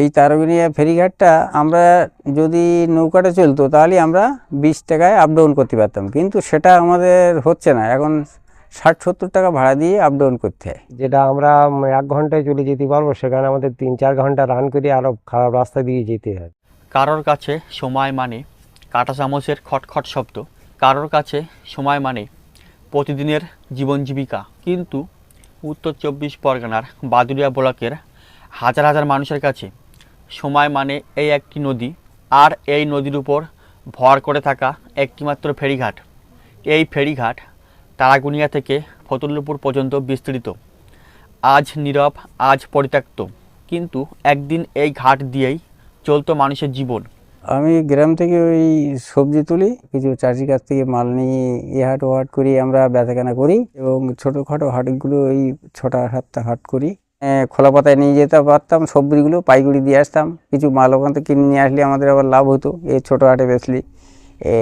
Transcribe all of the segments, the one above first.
এই তারাগোনিয়া ফেরিঘাটটা আমরা যদি নৌকাটা চলতো তাহলে আমরা 20 টাকায় আপ ডাউন করতে পারতাম, কিন্তু সেটা আমাদের হচ্ছে না। এখন 60-70 টাকা ভাড়া দিয়ে আপ ডাউন করতে হয়। যেটা আমরা 1 ঘন্টায় চলে যেতে পারবো, সেখানে আমাদের 3-4 ঘন্টা রান করে আরো খারাপ রাস্তা দিয়ে যেতে হয়। কারোর কাছে সময় মানে কাঁটা চামচের খটখট শব্দ, কারোর কাছে সময় মানে প্রতিদিনের জীবন জীবিকা। কিন্তু উত্তর 24 পরগনার বাদুড়িয়া ব্লকের হাজার হাজার মানুষের কাছে সময় মানে এই একটি নদী, আর এই নদীর উপর ভর করে থাকা একটিমাত্র ফেরিঘাট। এই ফেরিঘাট তারাগুনিয়া থেকে ফতুল্লাপুর পর্যন্ত বিস্তৃত। আজ নীরব, আজ পরিত্যক্ত, কিন্তু একদিন এই ঘাট দিয়েই চলতো মানুষের জীবন। আমি গ্রাম থেকে ওই সবজি তুলি, কিছু চাষির কাছ থেকে মাল নিয়ে এ হাট ও হাট করি, আমরা বেচাকেনা করি। এবং ছোটোখাটো হাটগুলো ওই 6টা-7টা হাট করি। খোলা পাতায় নিয়ে যেতে পারতাম, সবজিগুলো পাইকারি দিয়ে আসতাম। কিছু মাল ওখান থেকে কিনে নিয়ে আসলে আমাদের আবার লাভ হতো এই ছোটো হাটে বেচলি।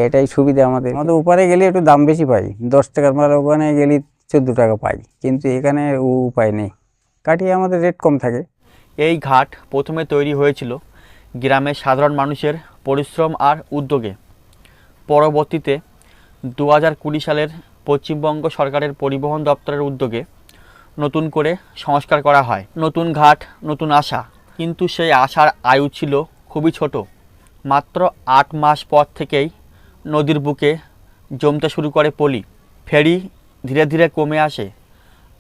এটাই সুবিধা আমাদের। ওপারে গেলে একটু দাম বেশি পাই, 10 টাকার মাল ওখানে গেলে 14 টাকা পাই, কিন্তু এখানে উপায় নেই, কাটিয়ে আমাদের রেট কম থাকে। এই ঘাট প্রথমে তৈরি হয়েছিল গ্রামের সাধারণ মানুষের পরিশ্রম আর উদ্যোগে। পরবর্তীতে 2020 সালের পশ্চিমবঙ্গ সরকারের পরিবহন দপ্তরের উদ্যোগে নতুন করে সংস্কার করা হয়। নতুন ঘাট, নতুন আশা, কিন্তু সেই আশার আয়ু ছিল খুবই ছোট। মাত্র 8 মাস পর থেকেই নদীর বুকে জমতে শুরু করে পলি। ফেরি ধীরে ধীরে কমে আসে,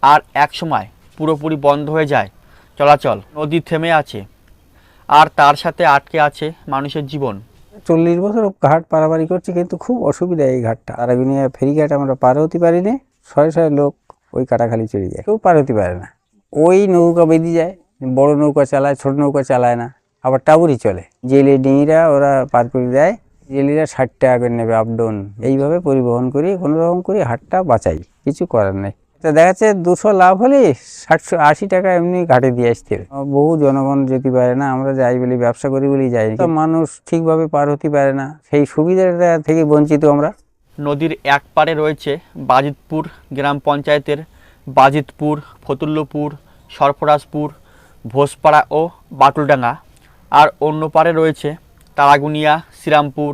আর একসময় পুরোপুরি বন্ধ হয়ে যায় চলাচল। নদী থেমে আছে, আর তার সাথে আটকে আছে মানুষের জীবন। 40 বছর ঘাট পারাপারি করছি, কিন্তু খুব অসুবিধা এই ঘাটটা। তারাগোনিয়া ফেরিঘাট আমরা পার হতে পারি না। শয়ে শয়ে লোক ওই কাটাখালি চলে যায়, কেউ পার হতে পারে না। ওই নৌকা বেঁধে যায়, বড় নৌকা চালায়, ছোট নৌকা চালায় না, আবার টাবুরি চলে। জেলে ডিঙিরা ওরা পার করে দেয়, জেলিরা 60 টাকা করে নেবে আপ ডাউন। এইভাবে পরিবহন করি, কোনো রকম করে হাটটা বাঁচাই, কিছু করার নেই। তো দেখা যাচ্ছে 200 লাভ হলে 60-80 টাকা এমনি ঘাটে দিয়ে আসতে হবে। বহু জনগণ যেতে পারে না, আমরা যাই বলি, ব্যবসা করি বলি যাই, মানুষ ঠিকভাবে পার হতে পারে না, সেই সুবিধাটা থেকে বঞ্চিত আমরা। নদীর এক পারে রয়েছে বাজিতপুর গ্রাম পঞ্চায়েতের বাজিতপুর, ফতুল্লাপুর, সরফরাজপুর, ভোজপাড়া ও বাটুলডাঙ্গা, আর অন্য পারে রয়েছে তারাগুনিয়া, শ্রীরামপুর,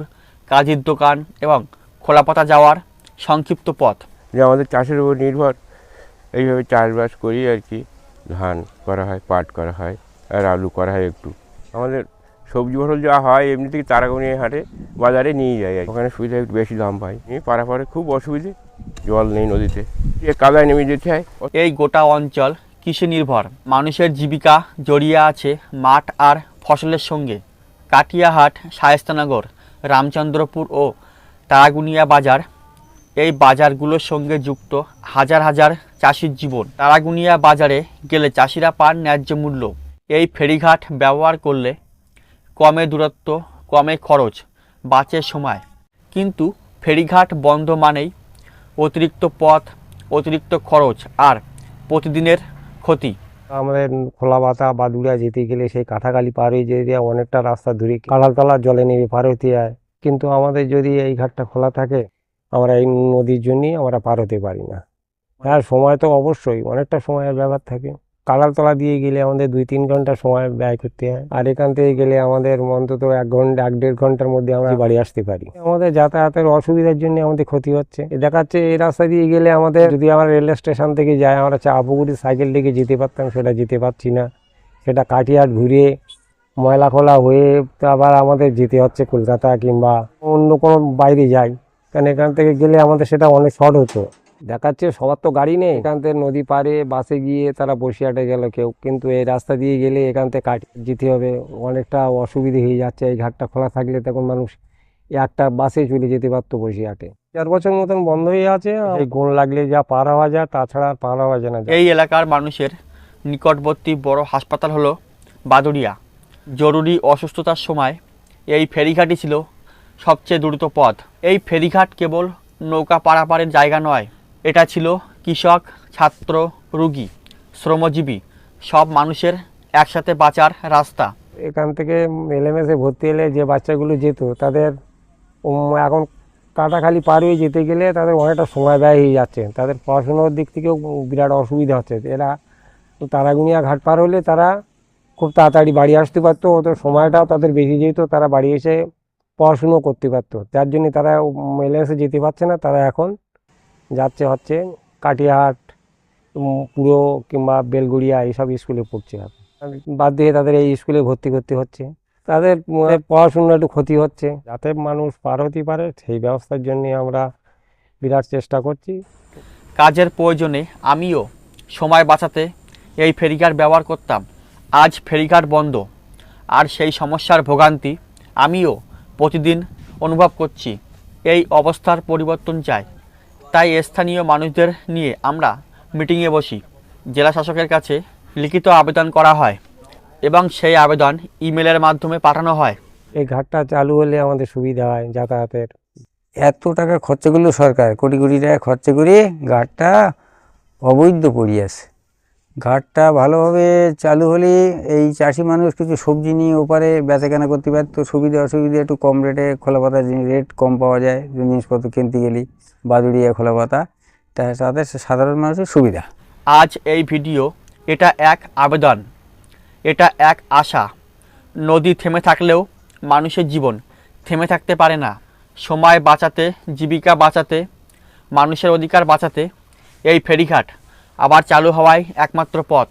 কাজীর দোকান এবং খোলাপাতা যাওয়ার সংক্ষিপ্ত পথ। যে আমাদের চাষের উপর নির্ভর, এইভাবে চাষবাস করি আর কি। ধান করা হয়, পাট করা হয়, আর আলু করা হয় একটু। আমাদের সবজি ফসল যা হয় এমনি থেকে তারাগোনিয়া হাটে বাজারে নিয়ে যায়, ওখানে সুবিধা একটু বেশি দাম পাই। পারাপারে খুব অসুবিধে, জল নেই নদীতে, কাদায় নেমে যেতে হয়। এই গোটা অঞ্চল কৃষি নির্ভর। মানুষের জীবিকা জড়িয়ে আছে মাঠ আর ফসলের সঙ্গে। কাটিয়াহাট, শায়েস্তানগর, রামচন্দ্রপুর ও তারাগুনিয়া বাজার, এই বাজারগুলোর সঙ্গে যুক্ত হাজার হাজার চাষির জীবন। তারাগুনিয়া বাজারে গেলে চাষিরা পান ন্যায্য মূল্য। এই ফেরিঘাট ব্যবহার করলে কমে দূরত্ব, কমে খরচ, বাঁচে সময়। কিন্তু ফেরিঘাট বন্ধ মানেই অতিরিক্ত পথ, অতিরিক্ত খরচ আর প্রতিদিনের ক্ষতি। আমাদের খোলা বাতা বাদুড়িয়া যেতে গেলে সেই কাঁঠাখালি পার হয়ে যেতে অনেকটা রাস্তা দূরে কালারতলা জলে নেমে পার হতে হয়। কিন্তু আমাদের যদি এই ঘাটটা খোলা থাকে, আমরা এই নদীর জন্যই আমরা পার হতে পারি না। হ্যাঁ, সময় তো অবশ্যই অনেকটা সময়ের ব্যাপার থাকে। কালারতলা দিয়ে গেলে আমাদের 2-3 ঘন্টা সময় ব্যয় করতে হয়, আর এখান থেকে গেলে আমাদের অন্তত 1 ঘন্টা 1-1.5 ঘন্টার মধ্যে আমরা বাড়ি আসতে পারি। আমাদের যাতায়াতের অসুবিধার জন্য আমাদের ক্ষতি হচ্ছে। দেখাচ্ছে এই রাস্তা দিয়ে গেলে আমাদের, যদি আমরা রেল স্টেশন থেকে যাই, আমরা চাপুকুরি সাইকেল থেকে যেতে পারতাম, সেটা যেতে পারছি না। সেটা কাটিয়াট ঘুরে ময়লাখোলা হয়ে আবার আমাদের যেতে হচ্ছে কলকাতা কিংবা অন্য কোনো বাইরে যাই, কারণ এখান থেকে গেলে আমাদের সেটা অনেক শর্ট হতো। দেখাচ্ছে সবার তো গাড়ি নেই, এখান থেকে নদী পারে বাসে গিয়ে তারা বসিরহাটে গেল কেউ, কিন্তু এই রাস্তা দিয়ে গেলে এখান থেকে যেতে হবে, অনেকটা অসুবিধে হয়ে যাচ্ছে। এই ঘাটটা খোলা থাকলে তখন মানুষ একটা বাসে চলে যেতে পারতো বসিরহাটে। 4 বছর মতন বন্ধ হয়ে আছে, এই গুণ লাগলে যা পার হওয়া যায়, তাছাড়া আর পার হওয়া যায় না। এই এলাকার মানুষের নিকটবর্তী বড় হাসপাতাল হলো বাদুড়িয়া। জরুরি অসুস্থতার সময় এই ফেরিঘাটই ছিল সবচেয়ে দ্রুত পথ। এই ফেরিঘাট কেবল নৌকা পারাপারের জায়গা নয়, এটা ছিল কৃষক, ছাত্র, রুগী, শ্রমজীবী সব মানুষের একসাথে বাঁচার রাস্তা। এখান থেকে এলএমএসে ভর্তি হলে যে বাচ্চাগুলো যেত, তাদের এখন কাটাখালি পার হয়ে যেতে গেলে তাদের অনেকটা সময় ব্যয় হয়ে যাচ্ছে, তাদের পড়াশোনার দিক থেকেও বিরাট অসুবিধা হচ্ছে। এরা তারাগুনিয়া ঘাট পার হলে তারা খুব তাড়াতাড়ি বাড়ি আসতে পারতো, ওদের সময়টাও তাদের বেশি যেত, তারা বাড়ি এসে পড়াশুনো করতে পারতো। তার জন্য তারা এসে যেতে পারছে না, তারা এখন যাচ্ছে হচ্ছে কাটিয়াহাট, পুরো কিংবা বেলগুড়িয়া এইসব স্কুলে পড়ছে। আর বাধ্য হয়ে তাদের এই স্কুলে ভর্তি করতে হচ্ছে, তাদের পড়াশুনো একটু ক্ষতি হচ্ছে। যাতে মানুষ পার হতে পারে সেই ব্যবস্থার জন্য আমরা বিরাট চেষ্টা করছি। কাজের প্রয়োজনে আমিও সময় বাঁচাতে এই ফেরিঘাট ব্যবহার করতাম। আজ ফেরিঘাট বন্ধ, আর সেই সমস্যার ভোগান্তি আমিও প্রতিদিন অনুভব করছি। এই অবস্থার পরিবর্তন চাই, তাই স্থানীয় মানুষদের নিয়ে আমরা মিটিংয়ে বসি। জেলা শাসকের কাছে লিখিত আবেদন করা হয় এবং সেই আবেদন ইমেলের মাধ্যমে পাঠানো হয়। এই ঘাটটা চালু হলে আমাদের সুবিধা হয় যাতায়াতের। এত টাকা খরচা করলো সরকার, কোটি কোটি টাকা খরচা করে ঘাটটা অবৈধ পড়ে আছে। ঘাটটা ভালোভাবে চালু হলে এই চাষি মানুষ কিছু সবজি নিয়ে ওপারে বেচাকেনা করতে পারতো। সুবিধা অসুবিধা একটু কম রেটে, খোলা পাতা রেট কম পাওয়া যায় জিনিসপত্র কিনতে গেলে, বাদুড়িয়া খোলা পাতা, তাদের সাধারণ মানুষের সুবিধা। আজ এই ভিডিও এটা এক আবেদন, এটা এক আশা। নদী থেমে থাকলেও মানুষের জীবন থেমে থাকতে পারে না। সময় বাঁচাতে, জীবিকা বাঁচাতে, মানুষের অধিকার বাঁচাতে এই ফেরিঘাট আবার চালু হওয়াই একমাত্র পথ।